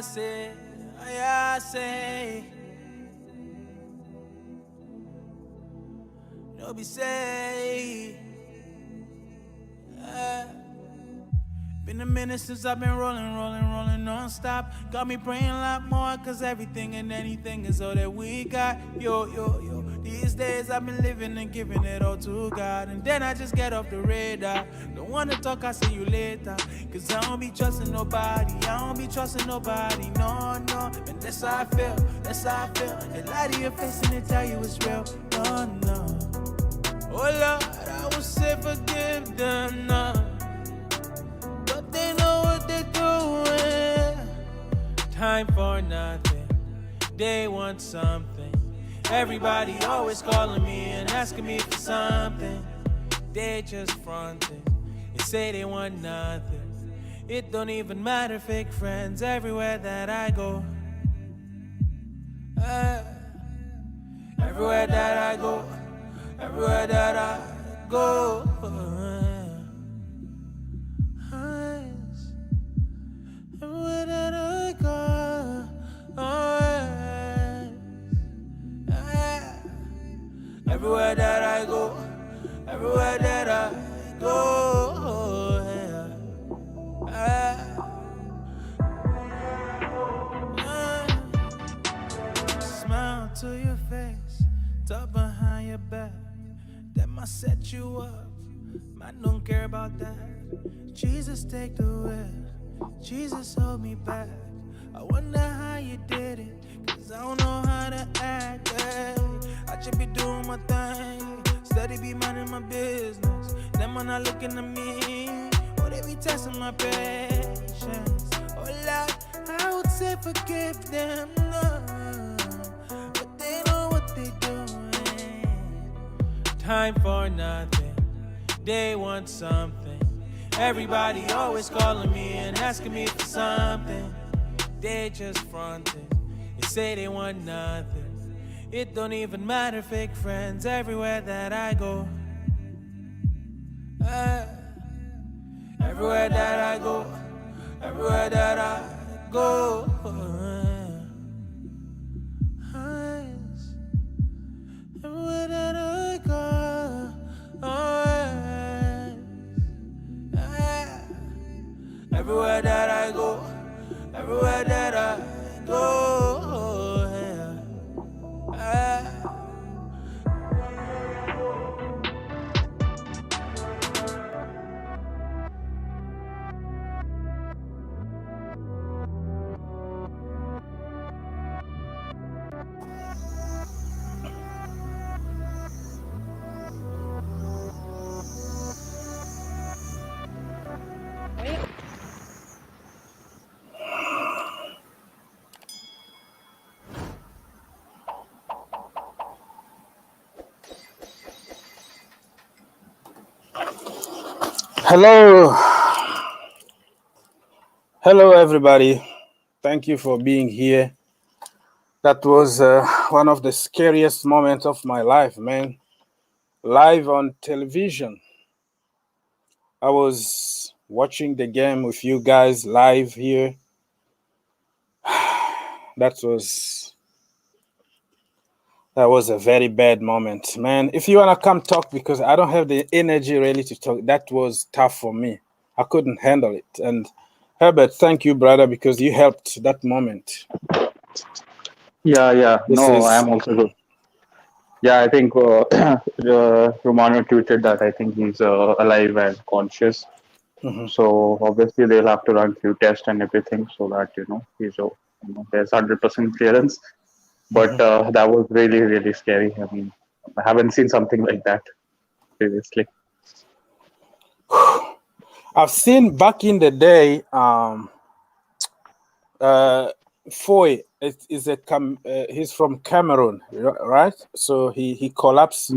say, no be say. Been a minute since I've been rolling non-stop. Got me praying a lot more, cause everything and anything is all that we got. Yo. These days I've been living and giving it all to God. And then I just get off the radar. Don't wanna talk, I'll see you later. Cause I don't be trusting nobody. No. And that's how I feel. They lie to your face and they tell you it's real. No. Oh Lord, I will say forgive them, no. But they know what they're doing. Time for nothing, they want something. Everybody always calling me and asking me for something. They just fronting, they say they want nothing. It don't even matter, fake friends everywhere that I go. Everywhere that I go. Everywhere that I go, everywhere that I go, everywhere that I go, everywhere that I go, smile to your face, talk behind your back. That might set you up, I don't care about that. Jesus, take the wheel, Jesus, hold me back. I wonder how you did it, cause I don't know how to act. Hey. I should be doing my thing, steady be minding my business. Them are not looking at me, or they be testing my patience. Oh Lord, I would say forgive them, no. But they know what they doing. Time for nothing, they want something. Everybody always calling me and asking me for something. They just fronting, they say they want nothing. It don't even matter, fake friends everywhere that I go. Everywhere that I go, everywhere that I go. Everywhere that I go, everywhere that I go, everywhere that I go. Hello everybody, thank you for being here. That was one of the scariest moments of my life, man. Live on television. I was watching the game with you guys live here. That was a very bad moment, man. If you want to come talk, because I don't have the energy really to talk. That was tough for me. I couldn't handle it. And Herbert, thank you, brother, because you helped that moment. Yeah. No, I am also good. Yeah, I think Romano tweeted that I think he's alive and conscious. Mm-hmm. So obviously they'll have to run few tests and everything so that he's there's 100% clearance. But that was really, really scary. I mean, I haven't seen something like that previously. I've seen back in the day, Foy is he's from Cameroon, right? So he collapsed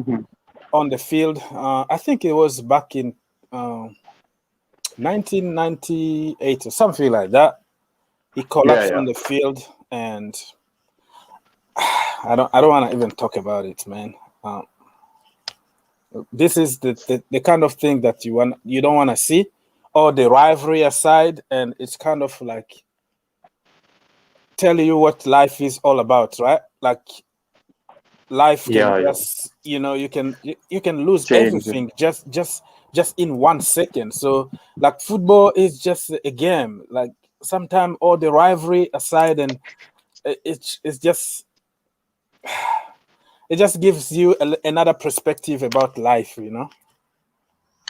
on the field. I think it was back in 1998 or something like that. He collapsed on the field, and I don't want to even talk about it, man. This is the kind of thing that you don't want to see, or the rivalry aside, and it's kind of like tell you what life is all about, right? Like life can Yeah, yeah. just, you can lose Change. everything just in 1 second. So like football is just a game. Like sometimes all the rivalry aside, and it's just it just gives you another perspective about life,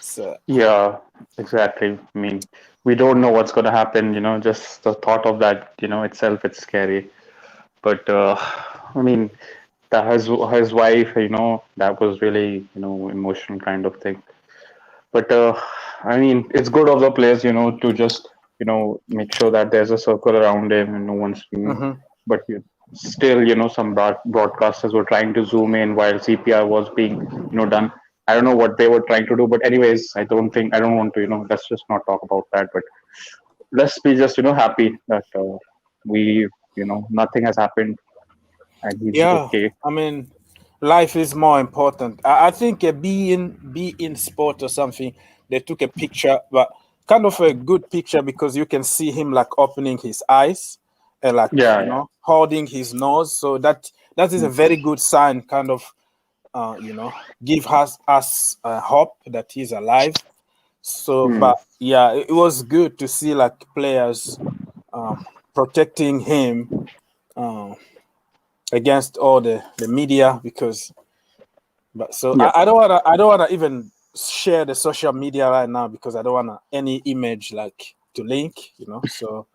So Yeah, exactly. I mean, we don't know what's going to happen, just the thought of that, itself, it's scary. But I mean, that his wife, that was really, emotional kind of thing. But I mean, it's good of the players, to just, make sure that there's a circle around him and no one's, but still, some broadcasters were trying to zoom in while CPR was being, done. I don't know what they were trying to do, but anyways, I don't want to, let's just not talk about that. But let's be just, happy that we, nothing has happened and he's yeah, okay. I mean, life is more important. I think be in sport or something. They took a picture, but kind of a good picture because you can see him like opening his eyes and like Yeah, yeah. holding his nose. So that is a very good sign. Kind of, give us hope that he's alive. So, Hmm. but yeah, it was good to see like players protecting him against all the media because. But so Yeah. I don't wanna even share the social media right now because I don't wanna any image like to link, So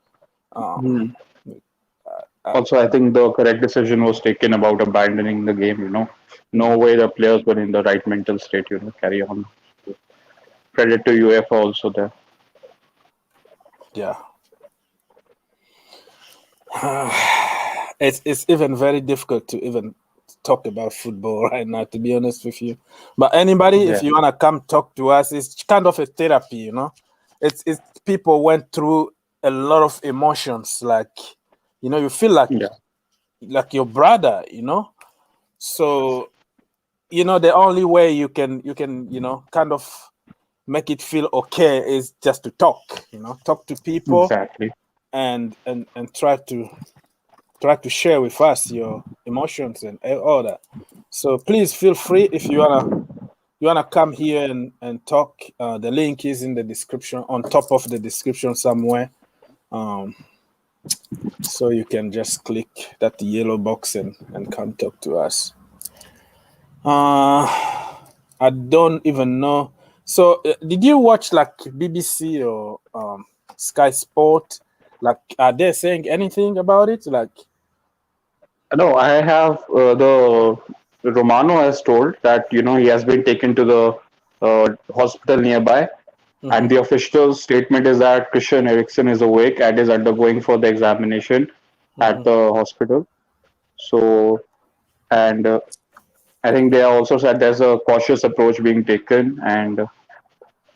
Hmm. uh, Also, I think the correct decision was taken about abandoning the game. No way the players were in the right mental state. Carry on. Credit to UEFA also there. yeah. It's even very difficult to even talk about football right now, to be honest with you. But anybody, if Yeah. you wanna come talk to us, it's kind of a therapy, It's people went through a lot of emotions, like you feel Yeah. like your brother, So the only way you can kind of make it feel okay is just to talk, talk to people Exactly. and try to share with us your emotions and all that. So please feel free if you wanna come here and talk. The link is in the description, on top of the description somewhere. So you can just click that yellow box and come talk to us. I don't even know. So did you watch like BBC or Sky Sport? Like, are they saying anything about it? Like, No, I have the Romano has told that he has been taken to the hospital nearby, and the official statement is that Christian Eriksen is awake and is undergoing for the examination at the hospital. So, and I think they also said there's a cautious approach being taken, and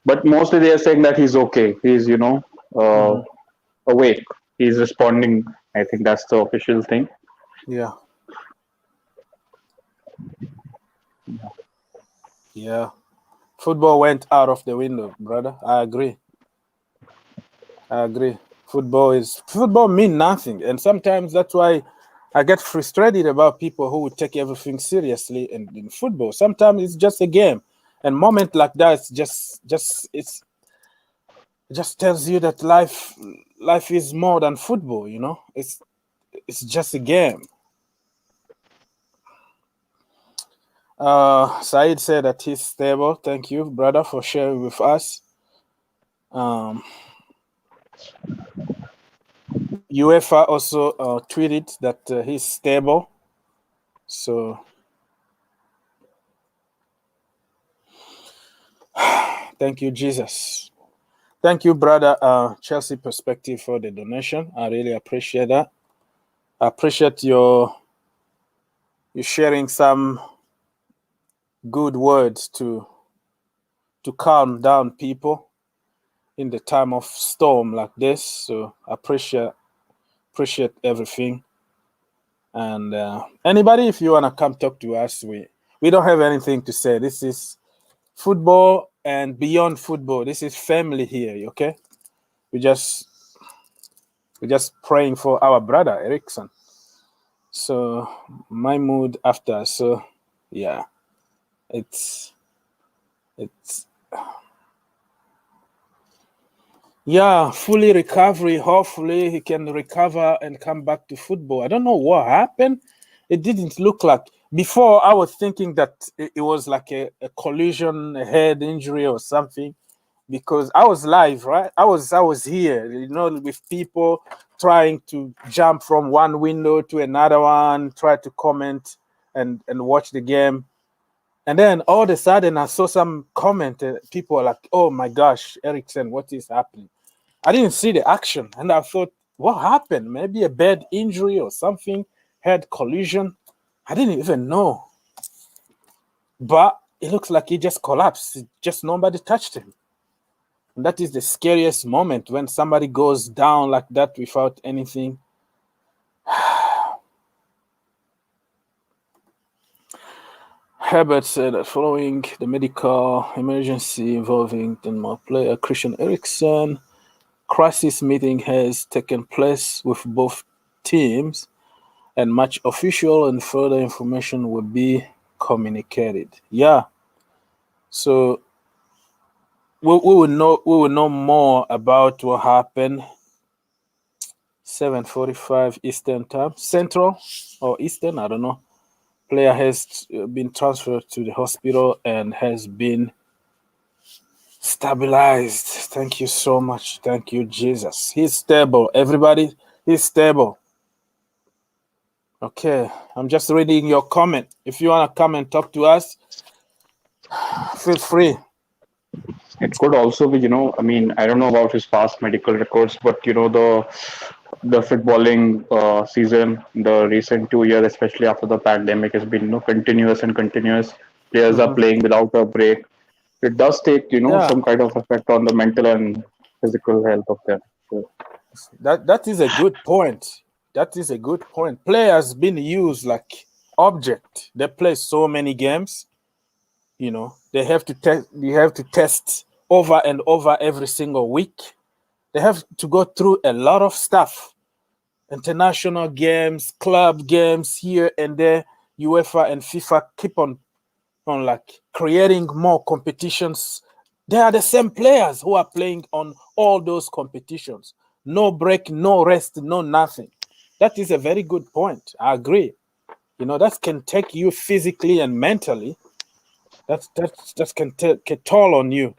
but mostly they are saying that he's okay. He's uh, awake. He's responding. I think that's the official thing. yeah, yeah. Football went out of the window, brother. I agree. Football mean nothing, and sometimes that's why I get frustrated about people who would take everything seriously in football. Sometimes it's just a game, and moment like that, it just tells you that life is more than football. It's just a game. Said said that he's stable. Thank you, brother, for sharing with us. UEFA also tweeted that he's stable. So thank you, Jesus. Thank you, brother Chelsea Perspective, for the donation. I really appreciate that. I appreciate you sharing some good words to calm down people in the time of storm like this. So I appreciate everything. And anybody, if you wanna come talk to us, we don't have anything to say. This is football and beyond football. This is family here, okay? We just We're just praying for our brother Eriksen. So my mood after. So yeah, it's yeah, fully recovery. Hopefully he can recover and come back to football. I don't know what happened. It didn't look like before. I was thinking that it was like a collision, a head injury or something, because I was live, right? I was here, with people trying to jump from one window to another one, try to comment and watch the game. And then all of a sudden I saw some comment. People were like, "Oh my gosh, Eriksen, what is happening?" I didn't see the action, and I thought, what happened? Maybe a bad injury or something, head collision. I didn't even know. But it looks like he just collapsed. Just nobody touched him. And that is the scariest moment, when somebody goes down like that without anything. Herbert said that following the medical emergency involving Denmark player Christian Eriksen, crisis meeting has taken place with both teams, and match official and further information will be communicated. Yeah. So we will know more about what happened. 7:45 Eastern time, Central or Eastern, I don't know. Player has been transferred to the hospital and has been stabilized. Thank you so much. Thank you, Jesus. He's stable. Everybody, he's stable. Okay, I'm just reading your comment. If you want to come and talk to us, feel free. It could also be, I mean, I don't know about his past medical records, but the footballing season, the recent 2 years, especially after the pandemic, has been continuous and continuous. Players are playing without a break. It does take Yeah. some kind of effect on the mental and physical health of them. So, That is a good point. That is a good point. Players been used like object. They play so many games. They have to test. You have to test over and over every single week. They have to go through a lot of stuff. International games, club games here and there. UEFA and FIFA keep on like creating more competitions. They are the same players who are playing on all those competitions. No break, no rest, no nothing. That is a very good point. I agree. That can take you physically and mentally. That can take a toll on you.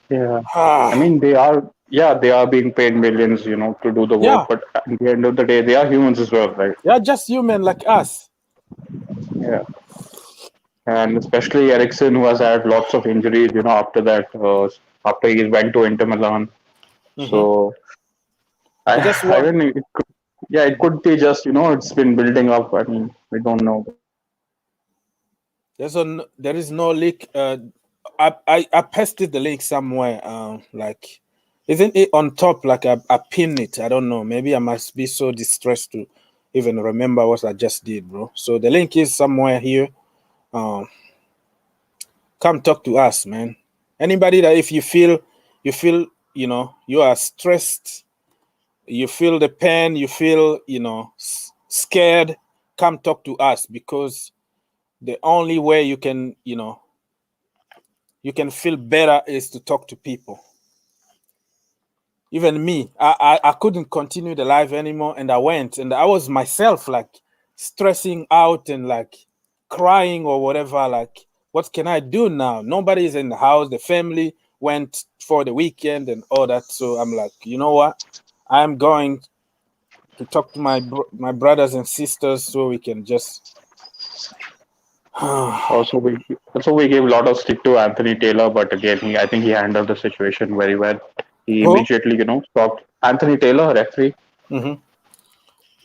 yeah, I mean, they are being paid millions, to do the work, Yeah, but at the end of the day, they are humans as well, right? they are just human like us. Yeah. And especially Eriksen, who has had lots of injuries, after that, after he went to Inter Milan. So I just want. I mean, it could be just it's been building up. I mean, we don't know. There is no link. I pasted the link somewhere. Like, isn't it on top? Like I pinned it. I don't know. Maybe I must be so distressed to even remember what I just did, bro. So the link is somewhere here. Come talk to us, man. Anybody that if you feel you are stressed, you feel the pain, you feel scared, come talk to us, because the only way you can feel better is to talk to people. Even me, I couldn't continue the live anymore, and I went, and I was myself like stressing out and like crying or whatever. Like, what can I do now? Nobody's in the house. The family went for the weekend and all that. So I'm like, you know what? I'm going to talk to my brothers and sisters so we can just. Also, we gave a lot of stick to Anthony Taylor, but again, I think he handled the situation very well. He Who? immediately, stopped Anthony Taylor, referee. Mm-hmm.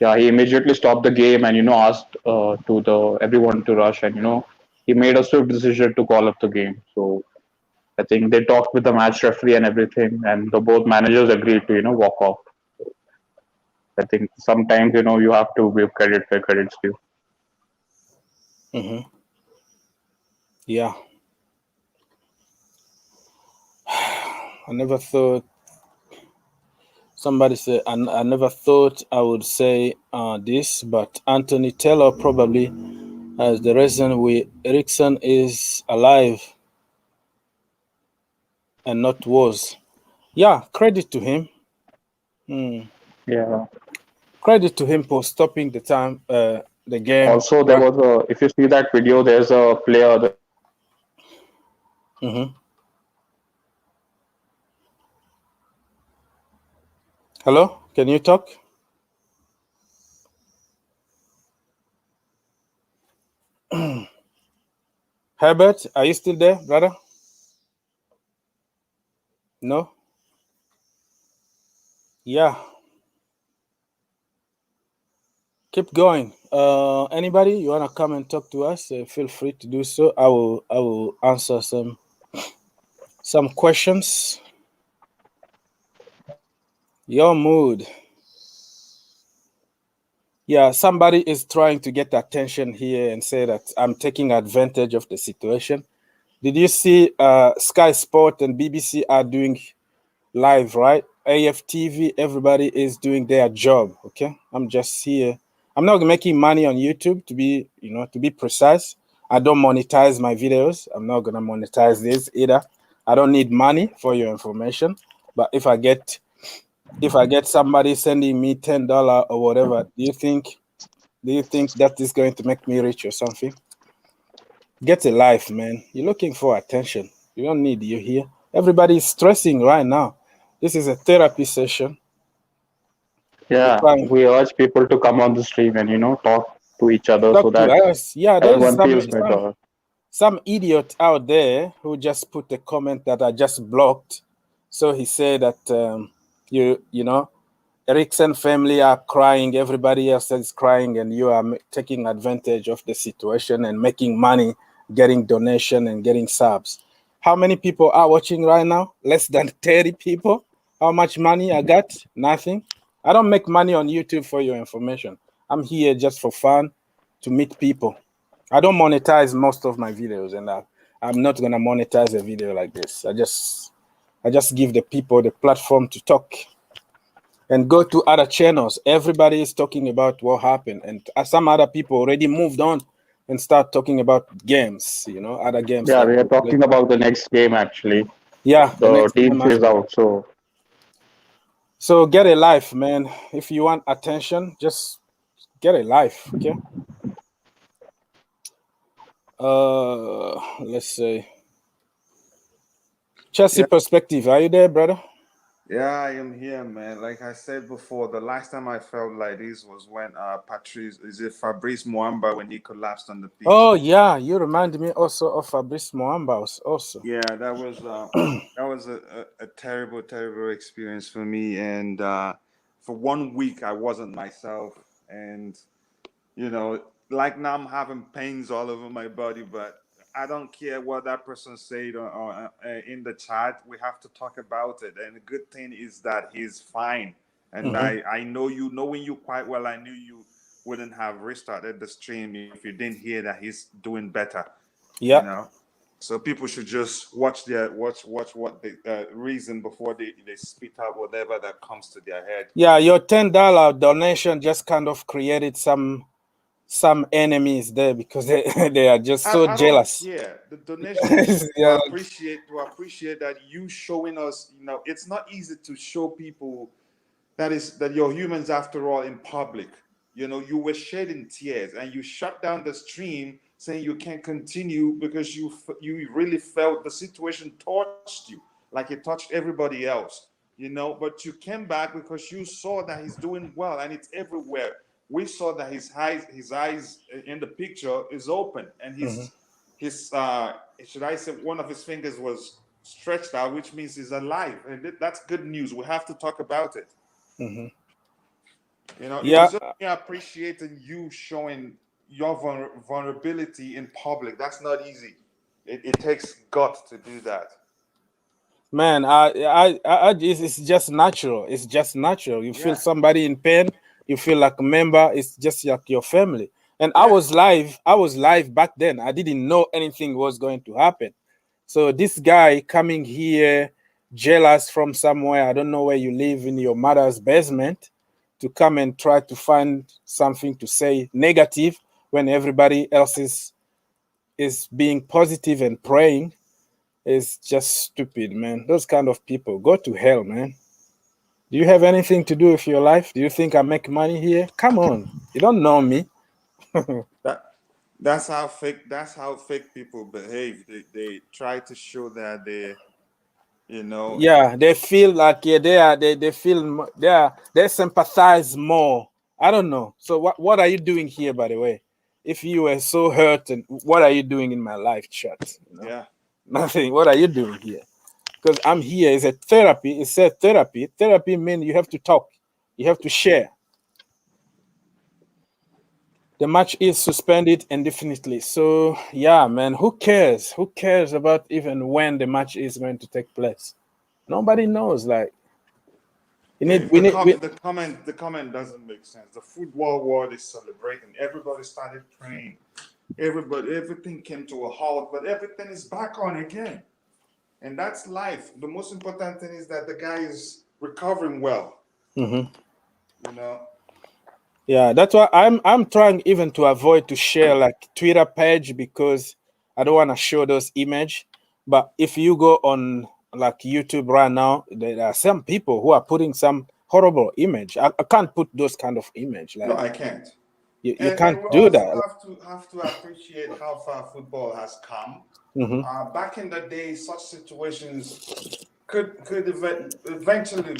Yeah, he immediately stopped the game and asked to the everyone to rush, and he made a swift decision to call up the game. So I think they talked with the match referee and everything, and the both managers agreed to walk off. So I think sometimes you have to give credit where credit's due. Mm-hmm. Yeah. I never thought. Somebody said, I never thought I would say this, but Anthony Taylor probably has the reason Eriksen is alive and not was. Yeah, credit to him. Yeah. Credit to him for stopping the game. Also, there was if you see that video, there's a player. Hello, can you talk? Herbert, are you still there, brother? No? Yeah. Keep going. Anybody you wanna come and talk to us? Feel free to do so. I will answer some questions. Your mood. Yeah, somebody is trying to get attention here and say that I'm taking advantage of the situation. Did you see Sky Sport and BBC are doing live, right? AFTV, everybody is doing their job, okay? I'm just here. I'm not making money on YouTube to be precise. I don't monetize my videos. I'm not gonna monetize this either. I don't need money for your information. But if I get somebody sending me $10 or whatever, do you think that is going to make me rich or something? Get a life, man. You're looking for attention. You don't need you here. Everybody is stressing right now. This is a therapy session. Yeah, we urge people to come on the stream and talk to each other so that everyone feels better. Some idiot out there who just put a comment that I just blocked. So he said that Eriksen family are crying, everybody else is crying, and you are taking advantage of the situation and making money, getting donation and getting subs. How many people are watching right now? Less than 30 people. How much money I got? Nothing. I don't make money on YouTube for your information. I'm here just for fun, to meet people. I don't monetize most of my videos, and I'm not gonna monetize a video like this. I just give the people the platform to talk and go to other channels. Everybody is talking about what happened, and some other people already moved on and start talking about games, other games. Yeah, we are talking about the next game, actually. Yeah, the team is out, so get a life, man. If you want attention, just get a life, okay? Let's see. Chelsea perspective. Are you there, brother? Yeah, I am here, man. Like I said before, the last time I felt like this was when Fabrice Muamba, when he collapsed on the pitch. Oh yeah, you remind me also of Fabrice Muamba also. Yeah, that was a terrible, terrible experience for me. And for 1 week I wasn't myself. And like now I'm having pains all over my body, but I don't care what that person said in the chat. We have to talk about it. And the good thing is that he's fine. And I know knowing you quite well, I knew you wouldn't have restarted the stream if you didn't hear that he's doing better. Yeah. So people should just watch what the reason before they spit out whatever that comes to their head. Yeah, your $10 donation just kind of created some enemies there because they are just so jealous. Yeah, the donation. Yeah. to appreciate that you showing us. It's not easy to show people that you're humans after all in public. You were shedding tears and you shut down the stream saying you can't continue because you really felt the situation touched you like it touched everybody else. But you came back because you saw that he's doing well and it's everywhere. We saw that his eyes in the picture is open, and his should I say one of his fingers was stretched out, which means he's alive, and that's good news. We have to talk about it. Yeah, appreciating you showing your vulnerability in public. That's not easy. It takes guts to do that. Man, it's just natural. It's just natural. You feel somebody in pain. You feel like a member. It's just like your family. And I was live back then. I didn't know anything was going to happen. So this guy coming here jealous from somewhere. I don't know where you live in your mother's basement to come and try to find something to say negative when everybody else is being positive and praying. Is just stupid, man. Those kind of people, go to hell, man. Do you have anything to do with your life? Do you think I make money here? Come on, you don't know me. That's how fake people behave. They try to show that they, you know. Yeah, they feel like they sympathize more. I don't know. So what are you doing here, by the way? If you were so hurt, and what are you doing in my live chat? You know? Yeah. Nothing. What are you doing here? Because I'm here. It's a therapy. It said therapy. Therapy means you have to talk. You have to share. The match is suspended indefinitely. So yeah, man, who cares? Who cares about even when the match is going to take place? Nobody knows. Like, the comment doesn't make sense. The football world is celebrating. Everybody started praying. Everything came to a halt, but everything is back on again. And that's life. The most important thing is that the guy is recovering well. Mm-hmm. You know? Yeah, that's why I'm trying even to avoid to share like Twitter page, because I don't want to show those image. But if you go on like YouTube right now, there are some people who are putting some horrible image. I can't put those kind of image. Like, no, I can't. You can't do that. Have to appreciate how far football has come. Mm-hmm. Back in the day, such situations could eventually,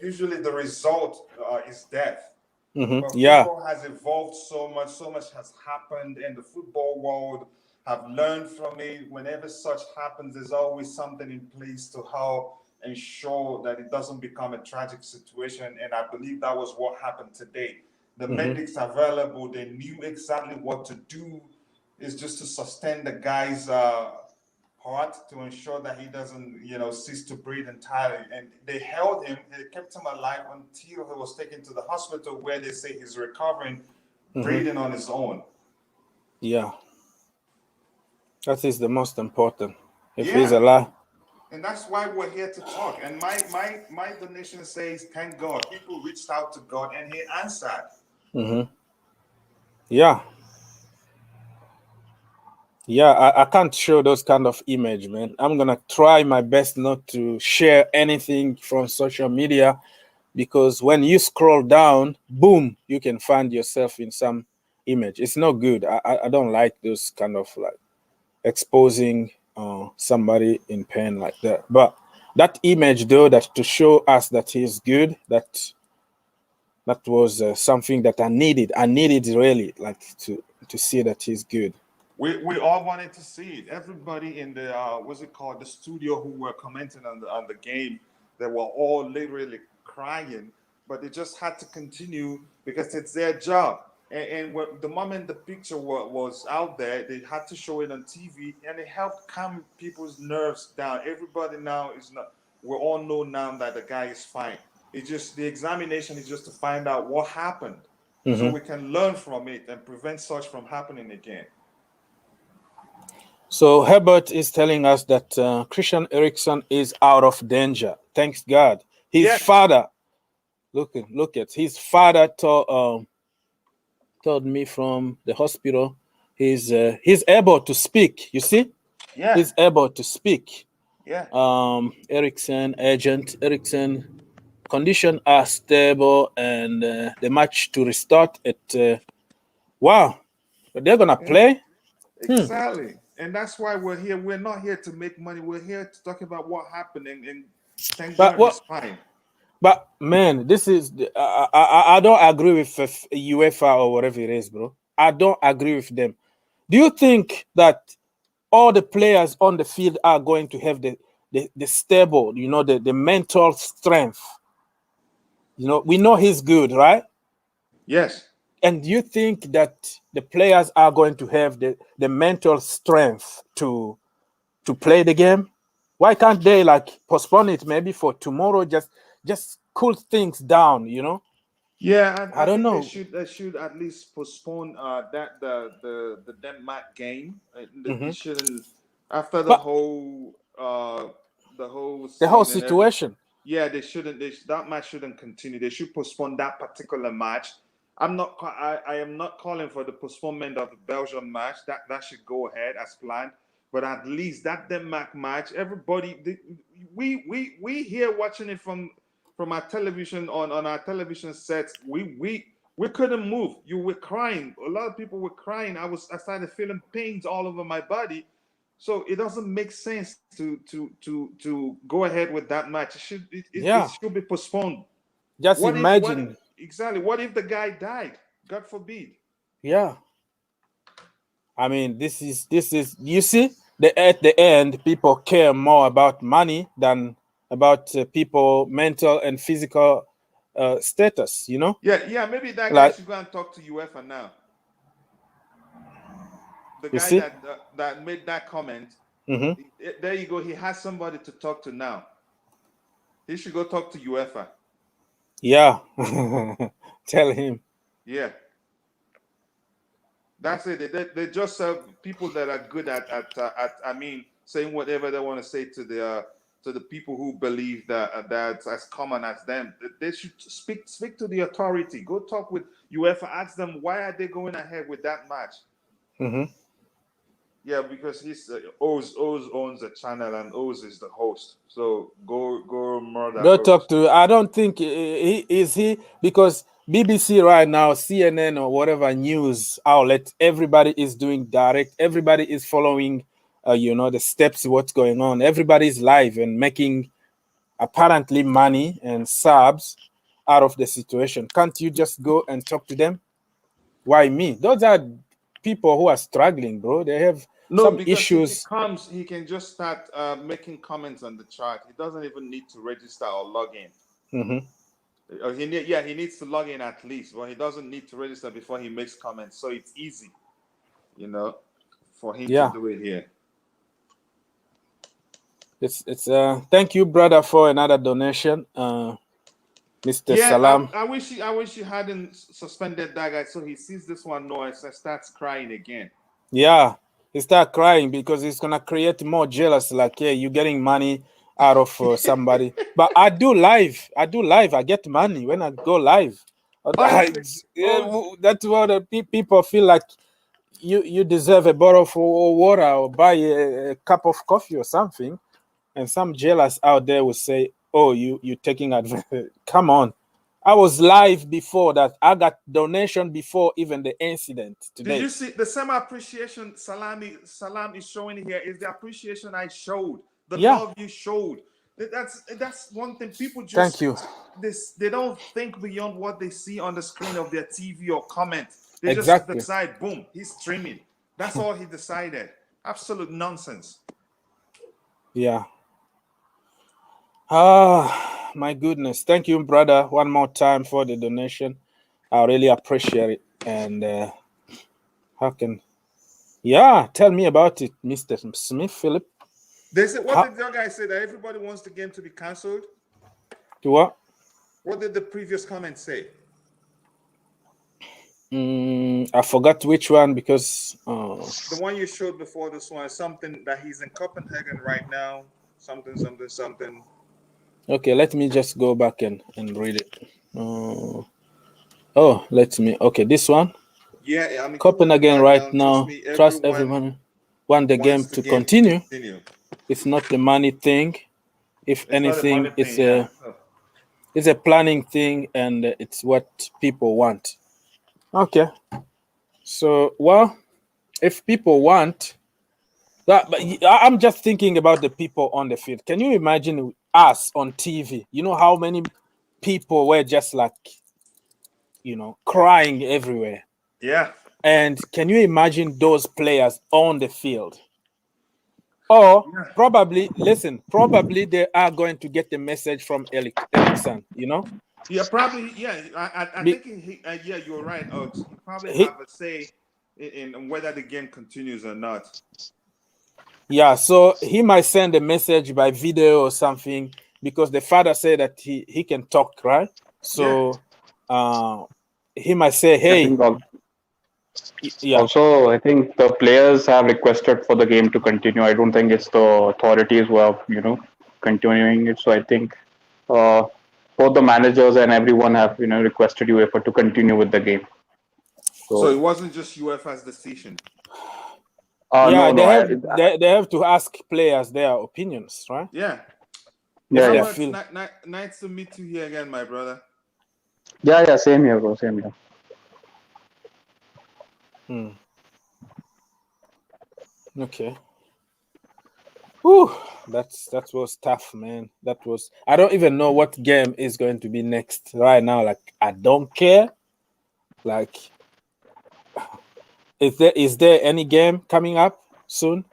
usually the result is death. Mm-hmm. But Yeah. football has evolved so much has happened, and the football world have learned from it. Whenever such happens, there's always something in place to help ensure that it doesn't become a tragic situation. And I believe that was what happened today. The medics available, they knew exactly what to do. Is just to sustain the guy's heart, to ensure that he doesn't, cease to breathe entirely. And they held him, they kept him alive until he was taken to the hospital, where they say he's recovering, breathing on his own. Yeah. That is the most important. If he's alive. And that's why we're here to talk. And my donation says, thank God. People reached out to God and he answered. Yeah. Yeah, I can't show those kind of image, man. I'm gonna try my best not to share anything from social media, because when you scroll down, boom, you can find yourself in some image. It's not good. I don't like those kind of like exposing somebody in pain like that. But that image, though, that to show us that he's good, that was something that I needed. I needed really like to see that he's good. We all wanted to see it. Everybody in the the studio who were commenting on the game, they were all literally crying, but they just had to continue because it's their job. And the moment the picture was out there, they had to show it on TV, and it helped calm people's nerves down. Everybody now we all know now that the guy is fine. It's just the examination is just to find out what happened, so we can learn from it and prevent such from happening again. So Herbert is telling us that Christian Eriksen is out of danger. Thanks God. His father, look at his father told me from the hospital, he's able to speak. You see, he's able to speak. Eriksen, agent Eriksen, condition are stable, and the match to restart at wow, but they're gonna play. Exactly. And that's why we're here. We're not here to make money. We're here to talk about what happened, and thank God it's fine. But man, this is I don't agree with UEFA or whatever it is, bro. I don't agree with them. Do you think that all the players on the field are going to have the stable, the mental strength? We know he's good, right? Yes. And do you think that the players are going to have the mental strength to play the game? Why can't they like postpone it maybe for tomorrow? Just cool things down, Yeah, I don't know. They should at least postpone the Denmark game. They shouldn't, after the whole whole situation. Yeah, they shouldn't. That match shouldn't continue. They should postpone that particular match. I am not calling for the postponement of the Belgium match. That should go ahead as planned. But at least that Denmark match, everybody, we here watching it from our television on our television sets. We couldn't move. You were crying. A lot of people were crying. I started feeling pains all over my body. So it doesn't make sense to go ahead with that match. It should be postponed. Just imagine. Exactly. What if the guy died? God forbid. Yeah. I mean, this is you see, at the end, people care more about money than about people mental and physical status, you know? Yeah, maybe that guy should go and talk to UEFA now. The guy that made that comment, there you go. He has somebody to talk to now. He should go talk to UEFA. Yeah, tell him. Yeah, that's it. They just people that are good at saying whatever they want to say to the people who believe that's as common as them. They should speak to the authority. Go talk with UEFA. Ask them why are they going ahead with that match. Yeah, because he's Oz owns a channel and Oz is the host. So go murder. Go talk to. I don't think he is because BBC right now, CNN or whatever news outlet, everybody is doing direct. Everybody is following, the steps. What's going on? Everybody is live and making apparently money and subs out of the situation. Can't you just go and talk to them? Why me? Those are people who are struggling, bro. They have some issues. If he can just start making comments on the chat. He doesn't even need to register or log in. He needs to log in at least, but he doesn't need to register before he makes comments. So it's easy, for him to do it here. It's thank you, brother, for another donation. Mr. Salam. I wish you hadn't suspended that guy so he sees this one noise and starts crying again. Yeah, he starts crying because it's gonna create more jealous. Like, yeah, you're getting money out of somebody. But I do live. I get money when I go live. That's what people feel like. You deserve a bottle of water or buy a cup of coffee or something, and some jealous out there will say, "Oh, you taking advantage." Come on. I was live before that. I got donation before even the incident today. Did you see the same appreciation Salam is showing here? Is the appreciation I showed, the love you showed. That's one thing. People just thank you. They don't think beyond what they see on the screen of their TV or comment. They just decide, boom, he's streaming. That's all he decided. Absolute nonsense. Yeah. My goodness. Thank you, brother, one more time for the donation. I really appreciate it. And tell me about it, Mr. Smith, Philip. They said, what did the guy say? That everybody wants the game to be cancelled? To what? What did the previous comment say? I forgot which one because the one you showed before this one, something that he's in Copenhagen right now. Something. Okay, let me just go back and read it. Okay, this one. Yeah, I mean, Copenhagen right now. Trust everyone. Want the game to continue. It's not the money thing. If anything, it's a planning thing, and it's what people want. Okay. So, well, if people want that, but I'm just thinking about the people on the field. Can you imagine us on TV? You know how many people were just like, crying everywhere. Yeah. And can you imagine those players on the field? Or probably they are going to get the message from Eriksen, Yeah, probably. Yeah, I think you're right. He probably have a say in whether the game continues or not. Yeah, so he might send a message by video or something because the father said that he can talk, right? So he might say, "Hey." Also, I think the players have requested for the game to continue. I don't think it's the authorities who have, continuing it. So I think both the managers and everyone have requested UEFA to continue with the game. So it wasn't just UEFA's decision. Yeah, no, they have to ask players their opinions, right? Yeah. Yeah. Nice to meet you here again, my brother. Yeah, same here, bro. Same here. Okay. Whew, that was tough, man. That was. I don't even know what game is going to be next right now. Like, I don't care. Like, is there any game coming up soon?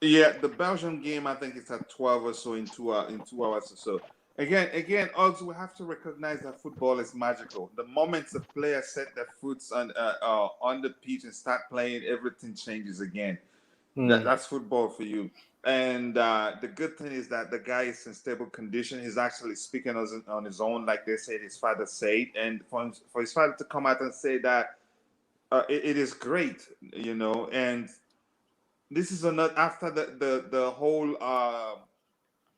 Yeah, the Belgium game, I think it's at 12 or so in 2 hours or so. Again, also we have to recognize that football is magical. The moment the players set their foot on the pitch and start playing, everything changes again. That's football for you. And the good thing is that the guy is in stable condition. He's actually speaking on his own, like they said his father said. And for his father to come out and say that it is great, and this is another after the whole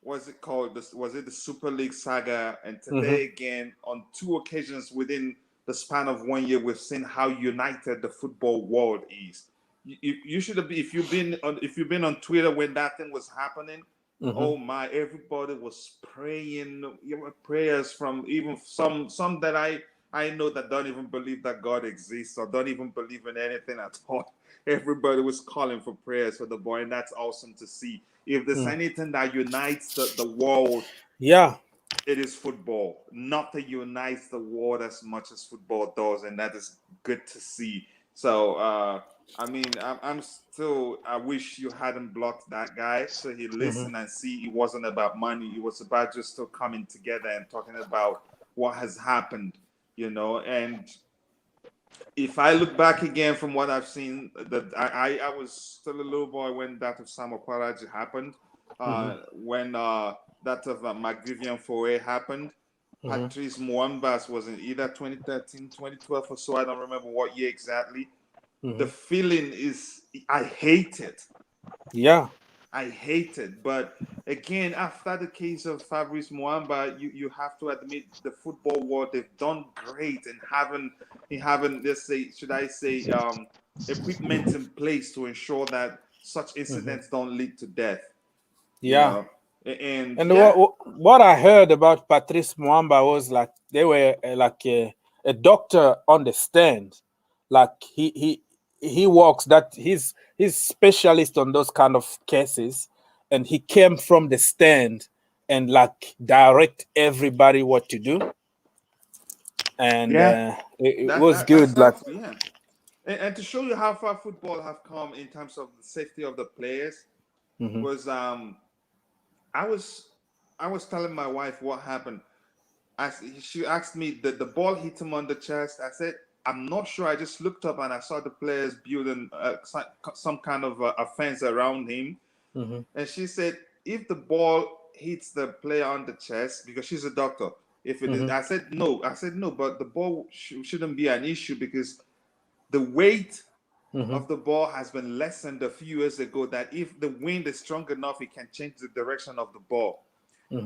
what's it called? Was it the Super League saga? And today again, on 2 occasions within the span of 1 year, we've seen how united the football world is. You should have been if you've been on Twitter when that thing was happening. Oh my! Everybody was praying prayers from even some that I know that don't even believe that God exists or don't even believe in anything at all. Everybody was calling for prayers for the boy, and that's awesome to see. If there's anything that unites the world, it is football. Nothing unites the world as much as football does, and that is good to see. So, I mean, I wish you hadn't blocked that guy so he listened and see it wasn't about money. It was about just still coming together and talking about what has happened, and if I look back again from what I've seen, that I was still a little boy when that of Samuel Kwaraji happened, when that of McVivian Foe happened. Patrice Mwambas was in either 2013, 2012 or so. I don't remember what year exactly. The feeling is, I hate it. Yeah. I hate it. But again, after the case of Fabrice Muamba, you have to admit the football world, they've done great in having let's say, should I say, equipment in place to ensure that such incidents don't lead to death. Yeah. And what I heard about Patrice Muamba was like they were like a doctor on the stand. Like he works that he's specialist on those kind of cases, and he came from the stand and like direct everybody what to do. And it was good. And to show you how far football have come in terms of the safety of the players, was I was telling my wife what happened. She asked me that the ball hit him on the chest. I said, I'm not sure. I just looked up and I saw the players building some kind of a fence around him. And she said, if the ball hits the player on the chest, because she's a doctor, if it is, I said no, but the ball shouldn't be an issue because the weight of the ball has been lessened a few years ago, that if the wind is strong enough, it can change the direction of the ball.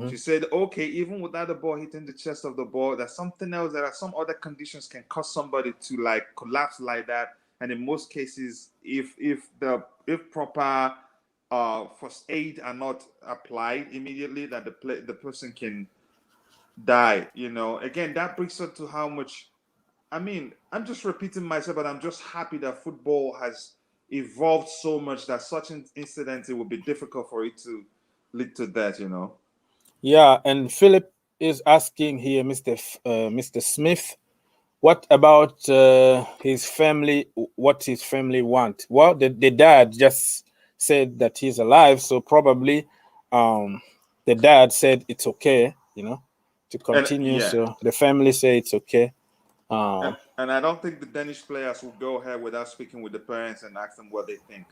She said, okay, even without the ball hitting the chest of the ball, there's something else. There are some other conditions can cause somebody to like collapse like that. And in most cases, if proper first aid are not applied immediately, that the person can die. Again, that brings us to how much. I mean, I'm just repeating myself, but I'm just happy that football has evolved so much that such an incident, it would be difficult for it to lead to that. Yeah, and Philip is asking here, Mr. Smith, what about his family? What his family want? Well, the dad just said that he's alive, so probably the dad said it's okay, to continue. So the family say it's okay. And I don't think the Danish players will go ahead without speaking with the parents and ask them what they think.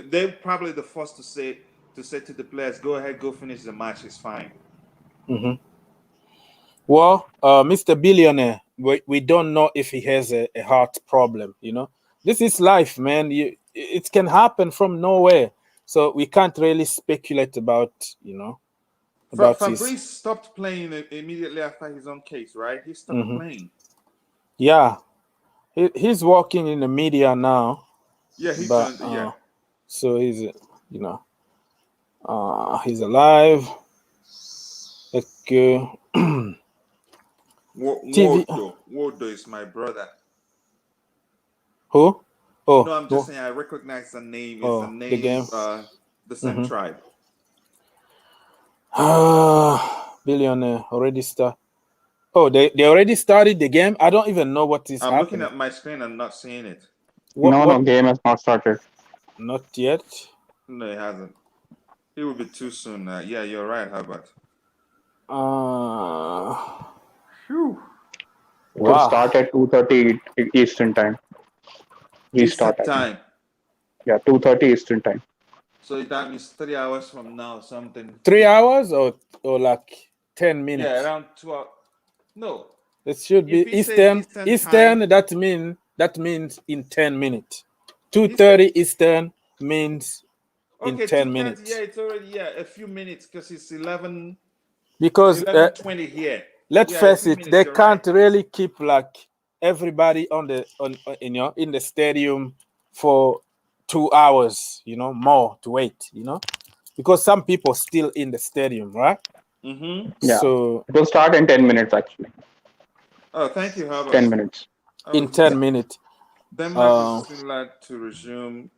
They're probably the first to say to the players, go ahead, go finish the match, it's fine. Well, Mr. Billionaire, we don't know if he has a heart problem, This is life, man. It can happen from nowhere. So we can't really speculate about, about Fabrice stopped playing immediately after his own case, right? He stopped playing. Yeah, he's working in the media now. Yeah, he's but doing. Yeah. So he's, you know, he's alive. Okay. Wordo is my brother. Who? Oh, no, I'm just saying I recognize the name. It's the name. The game. The same tribe. Billionaire already start. Oh, they already started the game. I don't even know what is happening. I'm looking at my screen and not seeing it. No, game has not started. Not yet. No, it hasn't. It will be too soon. Yeah, you're right, Herbert. It will start at 2:30 Eastern time. Eastern time. Yeah, 2:30 Eastern time. So that means 3 hours from now, something. 3 hours or like 10 minutes? Yeah, around 2 hours. No. It should be Eastern. That means in 10 minutes. 2:30 Eastern means in 10 minutes. Yeah, it's already a few minutes because it's 11. Because 11:20 here. Let's face it, they can't really keep like everybody in the stadium for 2 hours, more to wait, because some people still in the stadium, right? Yeah. So it will start in 10 minutes actually. Oh, thank you, Herbert. 10 minutes. In 10 minutes. Denmark is allowed to resume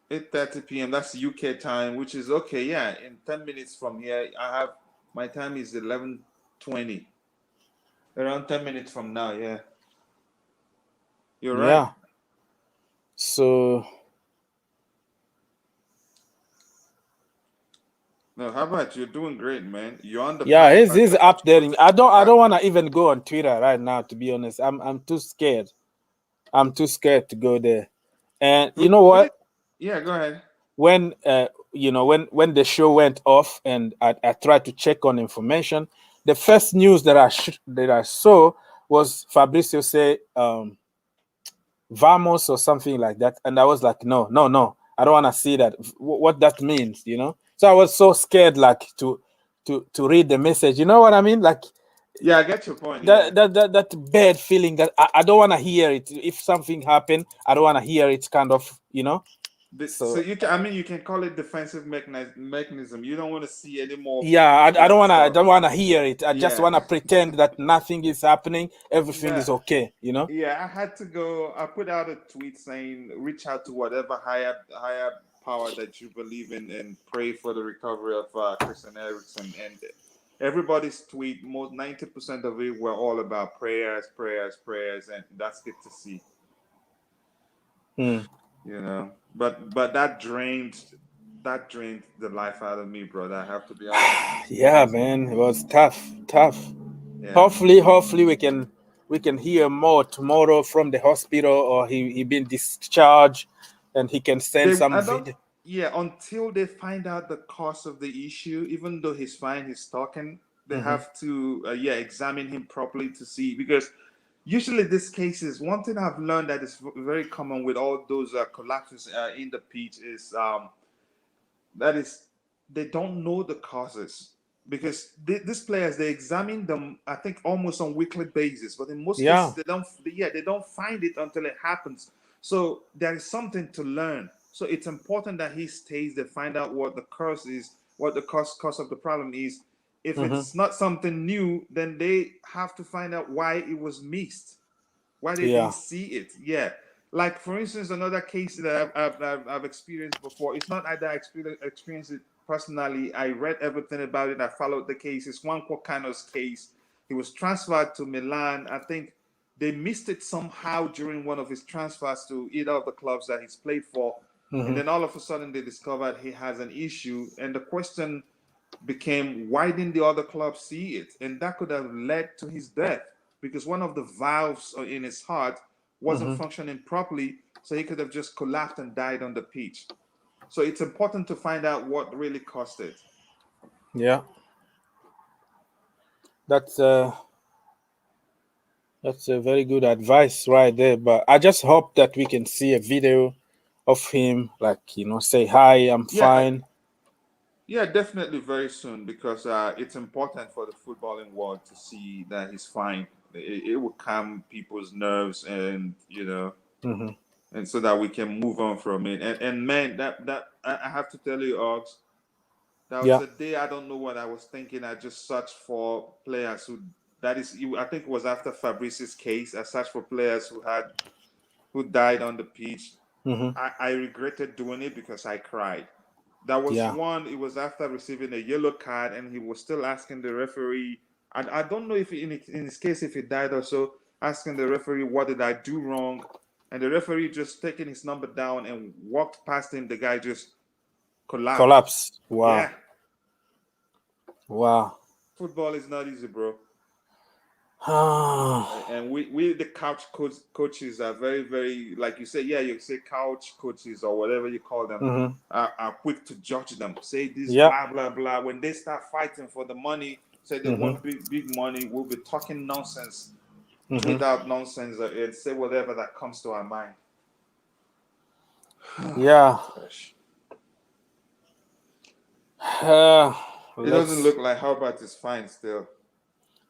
8:30 p.m. That's UK time, which is okay. Yeah, in 10 minutes from here, my time is 11:20. Around 10 minutes from now, yeah. You're right. Yeah. So no, how about you're doing great, man? You're on the he's up there. I don't want to even go on Twitter right now, to be honest. I'm too scared. I'm too scared to go there. And you know what? Yeah, go ahead. When when the show went off and I tried to check on information, the first news that I saw was Fabrizio say "vamos" or something like that, and I was like, no, I don't want to see that. What that means, So I was so scared, like to read the message. You know what I mean? Like, yeah, I get your point. That bad feeling that I don't want to hear it. If something happened, I don't want to hear it. Kind of, So you can call it defensive mechanism. You don't want to see any more. Yeah, I don't want to hear it. I just want to pretend that nothing is happening. Everything is okay. Yeah, I had to go. I put out a tweet saying, "Reach out to whatever higher power that you believe in and pray for the recovery of Christian Eriksen." And everybody's tweet, 90% of it were all about prayers, and that's good to see. But that drained the life out of me, brother. I have to be honest. Yeah, man, it was tough. Yeah. Hopefully we can hear more tomorrow from the hospital, or he been discharged and he can send some video. Yeah, until they find out the cause of the issue, even though he's fine, he's talking, they have to examine him properly to see, because usually these cases, one thing I've learned that is very common with all those collapses in the pitch is they don't know the causes, because these players, they examine them, I think, almost on weekly basis, but in most cases they don't find it until it happens. So there is something to learn. So it's important that he stays to find out what the cause is, what the cause of the problem is. If it's not something new, then they have to find out why it was missed, why they didn't see it. Yeah, like for instance, another case that I've experienced before. It's not that I experienced it personally. I read everything about it. I followed the case. It's Juan Quacano's case. He was transferred to Milan. I think they missed it somehow during one of his transfers to either of the clubs that he's played for, and then all of a sudden they discovered he has an issue, and the question became, why didn't the other club see it? And that could have led to his death, because one of the valves in his heart wasn't functioning properly, so he could have just collapsed and died on the pitch. So it's important to find out what really caused it. Yeah, that's a very good advice right there. But I just hope that we can see a video of him, like, say, hi, I'm fine. Yeah, definitely very soon, because it's important for the footballing world to see that he's fine. It will calm people's nerves, and Mhm. and so that we can move on from it. And man, that I have to tell you, Ox, that was Yeah. a day I don't know what I was thinking. I just searched for players who, that is, I think it was after Fabrice's case. I searched for players who died on the pitch. Mhm. I regretted doing it because I cried. That was Yeah. one. It was after receiving a yellow card, and he was still asking the referee. I don't know if in his case if he died or so, asking the referee what did I do wrong, and the referee just taking his number down and walked past him. The guy just collapsed. Collapse. Wow. Yeah, Wow. football is not easy, bro. Ah. And we the couch coaches are very, very, like you say, yeah, you say couch coaches or whatever you call them, Mhm. are quick to judge them, say this, Yeah. blah blah blah. When they start fighting for the money, say they Mhm. want big money, we'll be talking nonsense, Mhm. without nonsense, and say whatever that comes to our mind. Yeah. Gosh. It doesn't Let's. look like Herbert is fine still.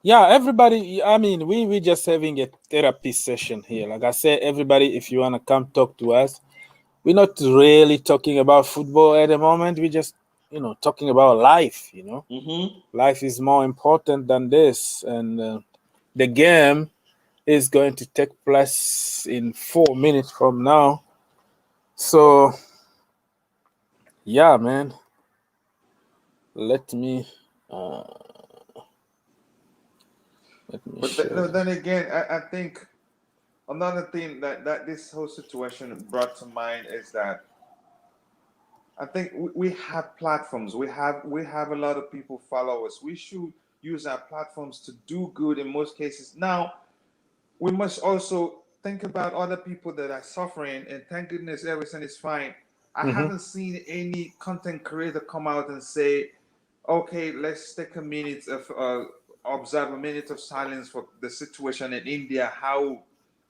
Yeah, everybody. I mean, we just having a therapy session here. Like I said, everybody, if you wanna come talk to us, we're not really talking about football at the moment. We just, talking about life. Life is more important than this, and the game is going to take place in 4 minutes from now. So, yeah, man. Let me. Uh, let me But share. then again, I think another thing that this whole situation brought to mind is that I think we have platforms. We have a lot of people follow us. We should use our platforms to do good in most cases. Now, we must also think about other people that are suffering, and thank goodness everything is fine. I Mm-hmm. haven't seen any content creator come out and say, okay, let's take a minute of observe a minute of silence for the situation in India, how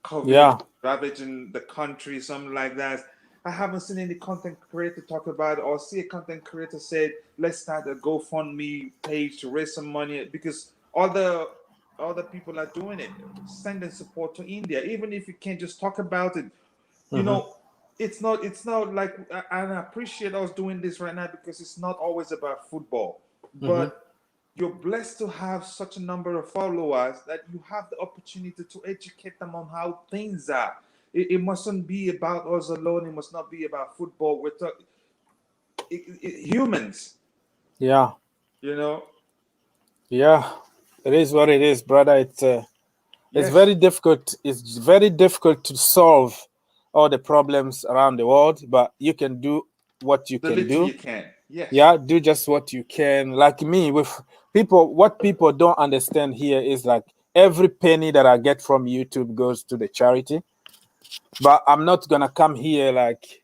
COVID Yeah. ravaging the country, something like that. I haven't seen any content creator talk about it, or see a content creator say, let's start a GoFundMe page to raise some money, because other people are doing it, sending support to India, even if you can't just talk about it. You Mm-hmm. know, it's not like, and I appreciate us doing this right now, because it's not always about football, Mm-hmm. but you're blessed to have such a number of followers that you have the opportunity to educate them on how things are. It mustn't be about us alone. It must not be about football. We're talking humans, Yeah. you know. Yeah. It is what it is, brother. It's Yes, very difficult. It's very difficult to solve all the problems around the world, but you can do what you the can little do. you can. Yes. Yeah, do just what you can. Like me, with people, what people don't understand here is like every penny that I get from YouTube goes to the charity. But I'm not gonna come here like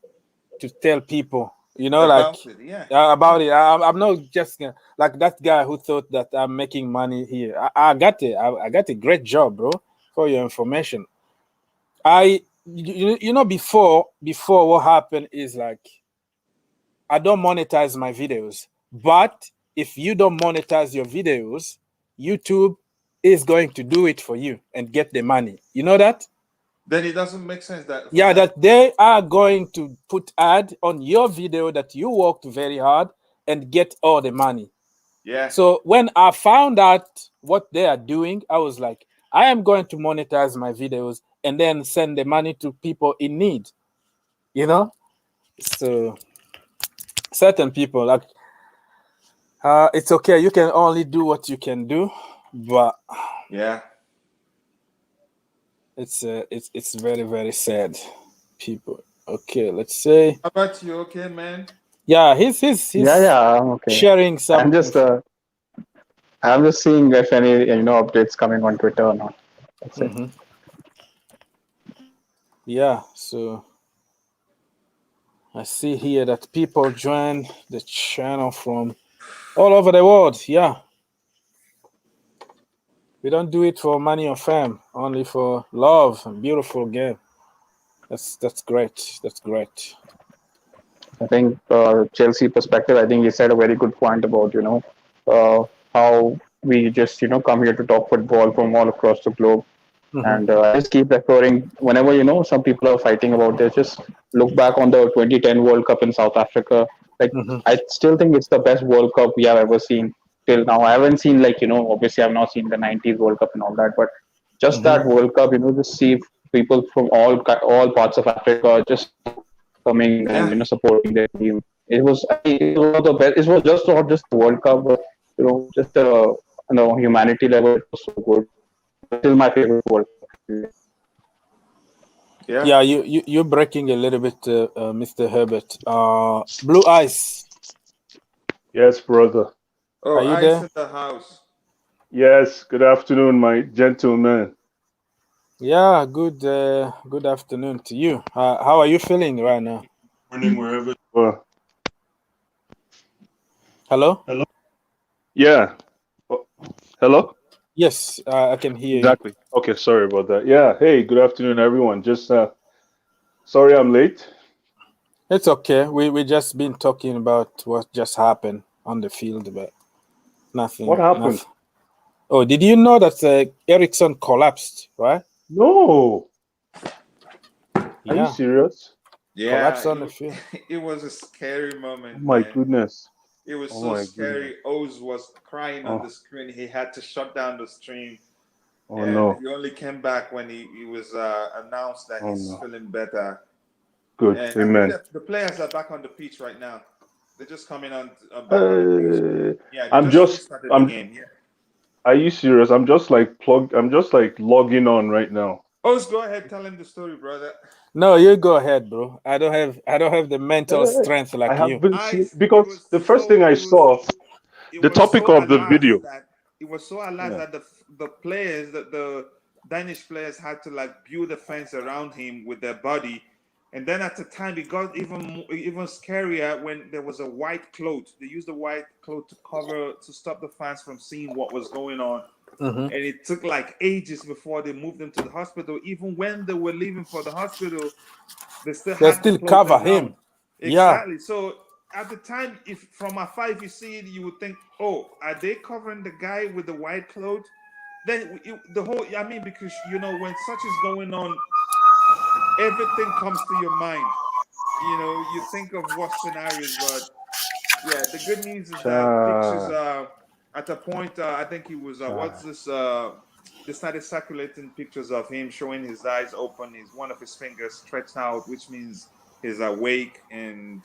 to tell people, like About it, yeah. about it. I'm not just gonna, like that guy who thought that I'm making money here. I got it. I got a great job, bro. For your information, before what happened is like I don't monetize my videos, but if you don't monetize your videos, YouTube is going to do it for you and get the money. You know that? Then it doesn't make sense that for Yeah, that. that they are going to put ad on your video that you worked very hard and get all the money. Yeah. So when I found out what they are doing, I was like, I am going to monetize my videos and then send the money to people in need. So certain people, like, it's okay. You can only do what you can do, but Yeah. it's very, very sad, people. Okay, let's say, How about you? Okay, man. yeah, he's Yeah, I'm okay. sharing some. I'm just I'm just seeing if any updates coming on Twitter or not. That's it. Mhm. Yeah, so I see here that people join the channel from all over the world. Yeah, we don't do it for money or fame, only for love and beautiful game. That's great. That's great. I think Chelsea perspective, I think he said a very good point about, how we just, come here to talk football from all across the globe. And I just keep referring whenever, some people are fighting about this, just look back on the 2010 World Cup in South Africa. Like, I still think it's the best World Cup we have ever seen till now. I haven't seen, like, obviously I've not seen the 90s World Cup and all that, but just that World Cup, just see people from all parts of Africa just coming and, supporting their team. It was one of the best. It was just not just the World Cup, but, just humanity level, it was so good. Still my favorite World Cup. Yeah, you're breaking a little bit, Mr. Herbert. Blue Eyes. Yes, brother. Oh, Are you Ice there? in the house. Yes, good afternoon, my gentlemen. Yeah, good afternoon to you. How are you feeling right now? Morning, wherever you are. Hello? Yeah. Oh, hello? Yes, I can hear Exactly. Okay, sorry about that. Yeah, hey, good afternoon, everyone. Just sorry I'm late. you. It's okay. We just been talking about what just happened on the field, but nothing. What happened? Nothing. Oh, did you know that Eriksen collapsed, right? No. Are you Yeah, serious? Yeah, collapsed on the field. it was a scary moment. Oh my man. goodness. It was Oh so my scary. Oz was crying on Oh. the screen. He had to shut down the stream. Oh and no. he only came back when he was announced that Oh, he's no. feeling better. Good. And I Amen. think that the players are back on the pitch right now. They're just coming on back on the pitch. Yeah, I'm they just restarted the game. Yeah. Are you serious? I'm just like logging on right now. Oz, go ahead, tell him the story, brother. No, you go ahead, bro. I don't have the mental strength I like have you. been seeing, because the first thing I saw, the topic of the video. It was so alas that the players, the Danish players had to like build a fence around him with their body. And then at the time, it got even scarier when there was a white cloth. They used the white cloth to stop the fans from seeing what was going on. And it took like ages before they moved him to the hospital. Even when they were leaving for the hospital, they still cover him. Exactly. Yeah. So at the time, if from afar if you see it, you would think, "Oh, are they covering the guy with the white cloth?" Then because when such is going on, everything comes to your mind. You think of worst scenarios, but yeah, the good news is that pictures at the point I think he was what's this they started circulating pictures of him showing his eyes open, one of his fingers stretched out, which means he's awake, and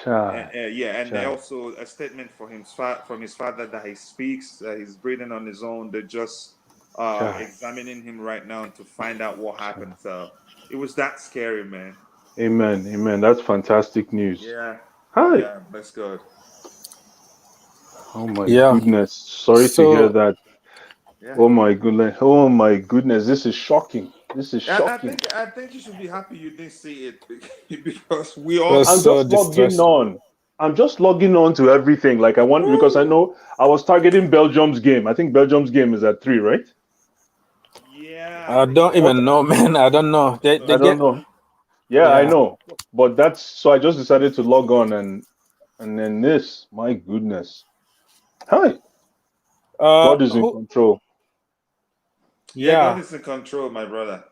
also a statement from his father that he speaks, he's breathing on his own. They're just examining him right now to find out what happened. So it was that scary, man. Amen. That's fantastic news. Yeah. Hi. Yeah, that's good. Oh my goodness. Sorry to hear that. Yeah. Oh my goodness. This is shocking. I think you should be happy you didn't see it because we all. I'm just logging on to everything. Like because I know I was targeting Belgium's game. I think Belgium's game is at 3, right? Yeah. I don't even know, man. I don't know. I don't know. Yeah, I know. But so I just decided to log on and then this. My goodness. Hi. God is in control. Yeah, God is in control, my brother.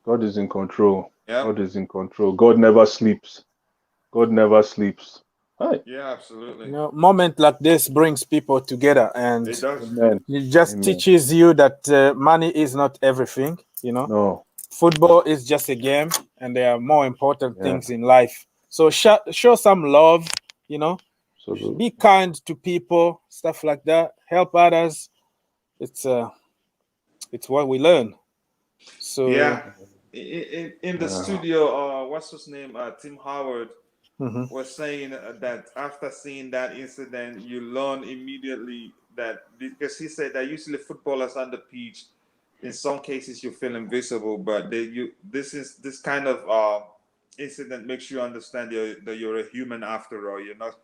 God is in control. Yeah. God is in control. God never sleeps. Hi. Yeah, absolutely. Moment like this brings people together, and it does. It just teaches you that money is not everything. No. Football is just a game, and there are more important things in life. So show some love. Absolutely. Be kind to people, stuff like that. Help others. It's what we learn. So yeah, in the studio, what's his name? Tim Howard was saying that after seeing that incident, you learn immediately that, because he said that usually footballers on the pitch, in some cases you feel invisible, but this kind of incident makes you understand that you're a human after all. You're not,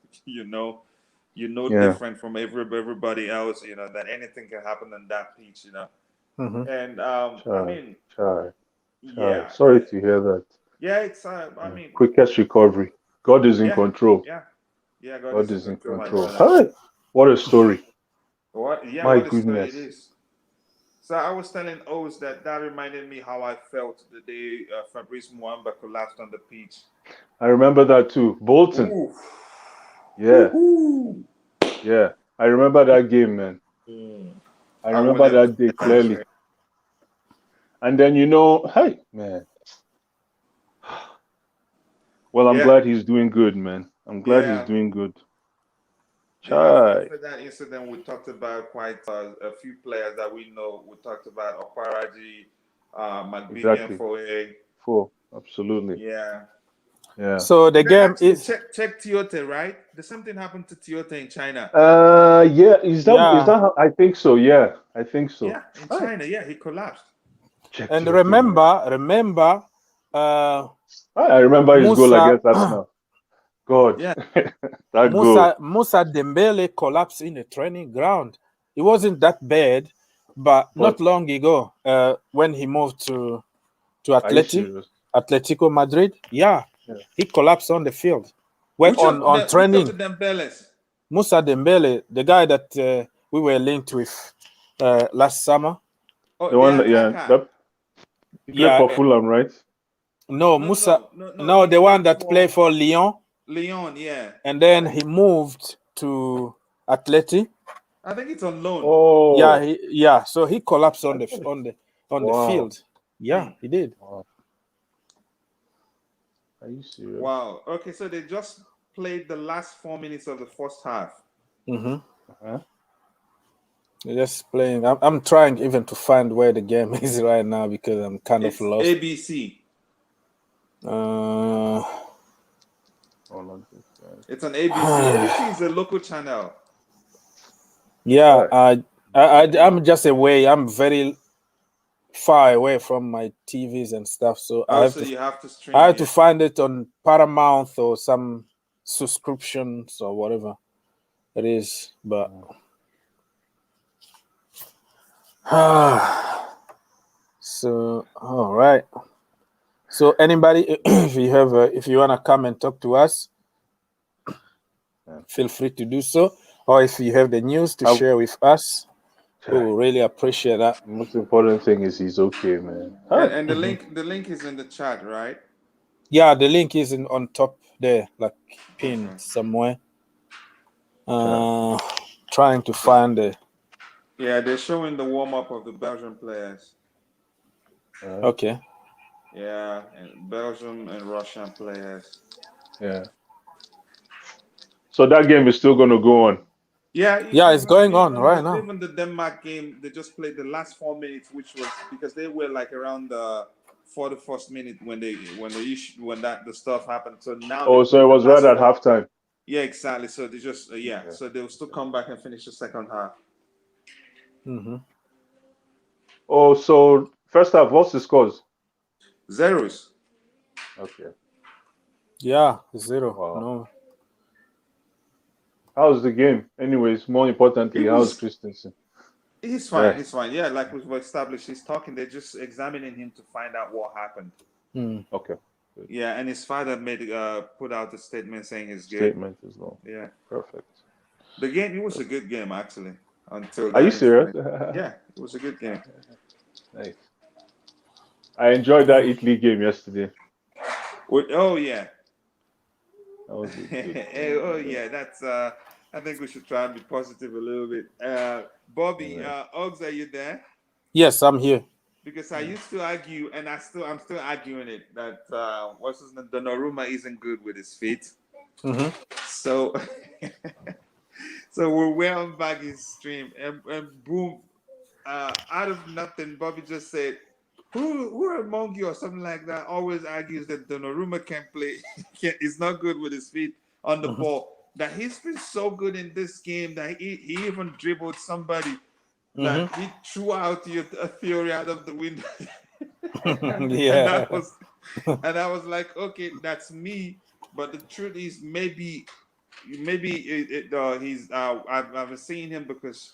different from everybody else. That anything can happen on that pitch. And Sorry to hear that. Yeah, it's quickest recovery. God is in control. Yeah, God is in control. Hi. What a story. What? Yeah, My what goodness. A story it is. So I was telling Oz that reminded me how I felt the day Fabrice Muamba collapsed on the pitch. I remember that too. Bolton. Ooh. Yeah. Ooh. Yeah. I remember that game, man. I remember that day clearly. And then, hey, man. Well, I'm glad he's doing good, man. I'm glad he's doing good. After that incident, we talked about quite a few players that we know. We talked about Oparaji, McBean Four, absolutely. Yeah. So the game is check Tiote, right? There's something happened to Tiote in China. Yeah. Is that how, I think so? Yeah, I think so. Yeah, in China, he collapsed. And remember. I remember his goal against Arsenal. God, that goal. Musa Dembele collapsed in a training ground. It wasn't that bad, but not long ago, when he moved to Atletico Madrid, he collapsed on the field. On training. Musa Dembele, the guy that we were linked with last summer. Oh, the one, he played for Fulham, right? No, the one that played for Lyon. Lyon, yeah. And then he moved to Atleti. I think it's on loan. Oh, so he collapsed on the field. Yeah, he did. Wow. Are you serious? Wow. Okay, so they just played the last 4 minutes of the first half. They're just playing. I'm trying even to find where the game is right now because I'm kind of lost. ABC. It's on ABC. ABC is a local channel. Yeah, I'm just away. I'm very far away from my TVs and stuff, so you have to stream. I have to find it on Paramount or some subscriptions or whatever it is. But so all right. So anybody, if you wanna come and talk to us, feel free to do so. Or if you have the news to share with us, we will really appreciate that. The most important thing is he's okay, man. And the link is in the chat, right? Yeah, the link is on top there, like pinned somewhere. Trying to find it. Yeah, they're showing the warm-up of the Belgian players. Okay. Yeah, and Belgium and Russian players. Yeah. So that game is still going to go on. Yeah, it's going on right now. Even the Denmark game, they just played the last 4 minutes, which was because they were like around the 41st minute when the stuff happened. So now. So it was right at halftime. Yeah, exactly. So they just so they'll still come back and finish the second half. Oh, so first half, what's the scores? 0s. Okay. Yeah, 0. Wow. No. How's the game? Anyways, more importantly, how's Christensen? He's fine. He's fine. Yeah, like we've established, he's talking. They're just examining him to find out what happened. Okay. Good. Yeah, and his father put out a statement saying he's good. Statement as well. Yeah. Perfect. The game, it was a good game actually. Are you serious? Yeah, it was a good game. Nice. I enjoyed that Italy game yesterday. Oh yeah. That was that's I think we should try and be positive a little bit. Bobby, Uggs, are you there? Yes, I'm here. Because I used to argue, and I'm still arguing it, that what's his name, Donnarumma isn't good with his feet. So we went back his stream and boom, out of nothing, Bobby just said, Who among you or something like that always argues that Donnarumma can't play, he's not good with his feet on the ball. That he's been so good in this game that he even dribbled somebody that he threw out a theory out of the window. and I was like, okay, that's me. But the truth is, maybe he's I've seen him because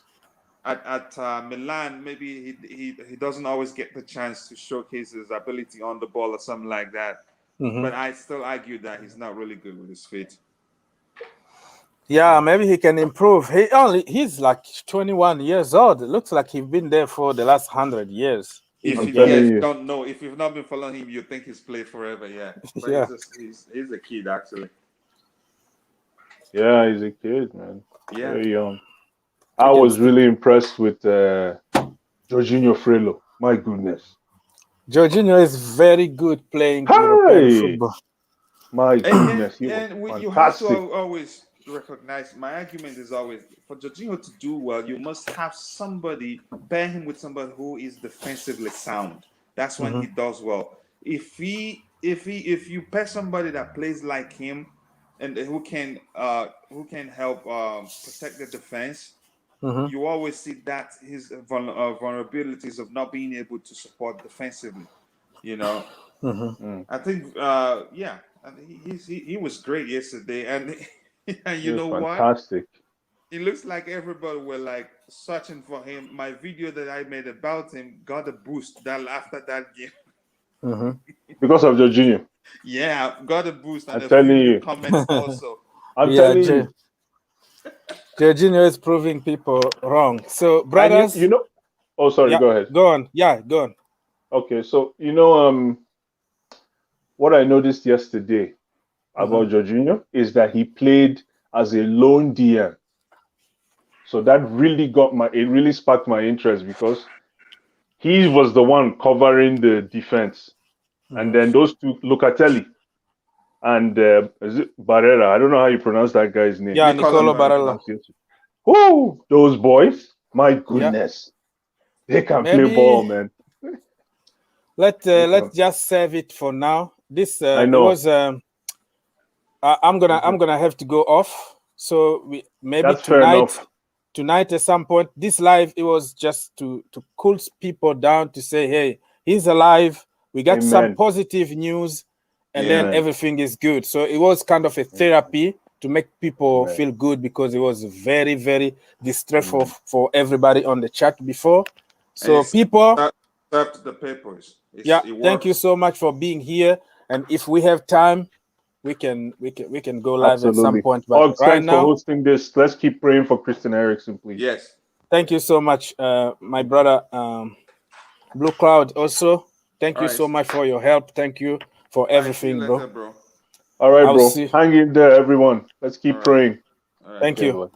at Milan, maybe he doesn't always get the chance to showcase his ability on the ball or something like that. but I still argue that he's not really good with his feet. Yeah, maybe he can improve. He's like 21 years old. It looks like he's been there for the last 100 years. If you don't know, if you've not been following him, you think he's played forever. Yeah, but yeah. He's a kid actually. Yeah, he's a kid, man. Yeah, very young. I was really impressed with Jorginho Frello. My goodness, Jorginho is very good playing European football. My goodness, you have to always recognize. My argument is always for Jorginho to do well, you must have somebody pair him with somebody who is defensively sound. That's when he does well. If you pair somebody that plays like him and who can help protect the defense, you always see that his vulnerabilities of not being able to support defensively. You know, I think he was great yesterday, and you know what? Fantastic. It looks like everybody were like searching for him. My video that I made about him got a boost after that game. Because of Jorginho. Yeah, got a boost. And I'm telling you. Comments also. I'm telling you. Jorginho is proving people wrong. So, brothers, you know. Oh, sorry. Go ahead. Go on. Yeah, go on. Okay, so you know, what I noticed yesterday about Jorginho is that he played as a lone DM. So that really really sparked my interest because he was the one covering the defense. And then those two, Locatelli and is it Barrera? I don't know how you pronounce that guy's name. Yeah, Nicolo Barella. Woo! Those boys, my goodness. They can play ball, man. Let's just save it for now. This I know. Was I'm gonna have to go off. So maybe tonight at some point. This live, it was just to cool people down, to say, hey, he's alive. We got some positive news, and then everything is good. So it was kind of a therapy to make people feel good, because it was very, very distressful for everybody on the chat before. So people, the papers. Thank you so much for being here. And if we have time, we can go live at some point. But right now, for hosting this. Let's keep praying for Christian Eriksen, please. Yes. Thank you so much, my brother Blue Cloud. Also, thank you so much for your help. Thank you for everything, bro. Bro. All right, bro. Hang in there, everyone. Let's keep praying. Thank you.